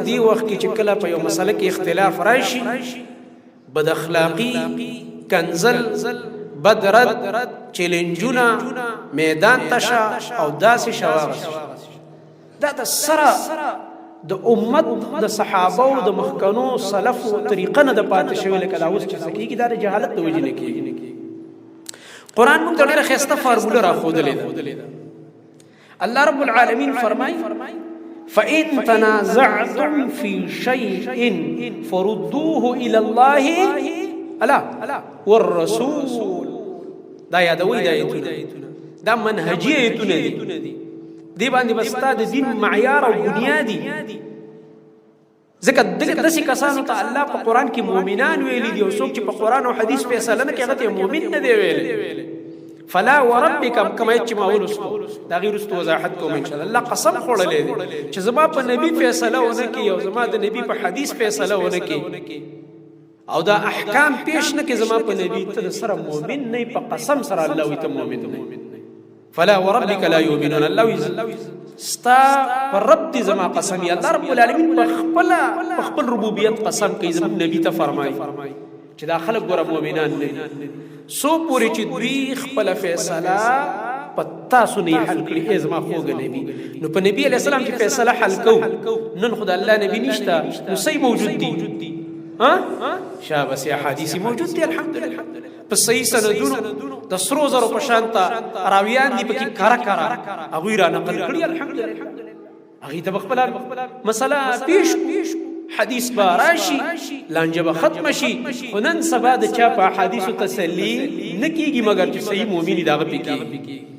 دی وخت کې چې کله په یو مسله کې اختلاف راشي بد اخلاقی کنزل بدرد چیلنجونه میدان تشا او داسې شواغ دا د سره د امت د صحابه او د مخکنو سلف طریقه نه د پاتې شوی لکه دا اوس چې سکیږي دا د جهالت د وجې نه کېږي قرآن موږ ته ډېره ښایسته فارموله راښودلې ده الله رب العالمین فرمایي فإن تنازعتم في شيء فردوه إلى الله ألا والرسول دا یادوي دا ایتونه دا منهجي ایتونه دي باندې بستا د دین معیار او بنیادی ځکه دغه کسانو ته الله په قرآن کې مؤمنان ویلي دي او څوک چې په قرآن او حدیث فیصله نه کوي هغه ته مؤمن نه دی ویلی فلا وربك كما يتم اولستو دا غیر است وضاحت کوم ان شاء الله قسم خوړلې دي چې زما په نبی فیصله ونه کی او زما د نبی په حدیث فیصله ونه کی او دا احکام پیش نه کی زما په نبی ته سره مؤمن نه په قسم سره الله وي ته مؤمن نه فلا وربك لا يؤمنون الله ستا پر رب دي زما قسم یا الله رب العالمین په خپل ربوبیت قسم کوي زما نبی ته فرمایي چې دا خلک ګور مؤمنان نه سو پوری چې دوی خپل فیصله پتا سنی حل کړي ازما خوګ نبی نو په نبی علی السلام چې فیصله حل کو نن خدای الله نبی نشتا نو صحیح موجود دي ها شابه سي احاديث موجود دي الحمدلله په صحیح سندونو د سرو زرو په شانتا راویان دي پکې کارا هغه را نقل کړي الحمدلله هغه ته خپل مسله پیش حدیث با راشي لانجه ختم شي ونن سبا د چا په حدیث تسلی نکیږي مگر چې صحیح مؤمن دغه پکې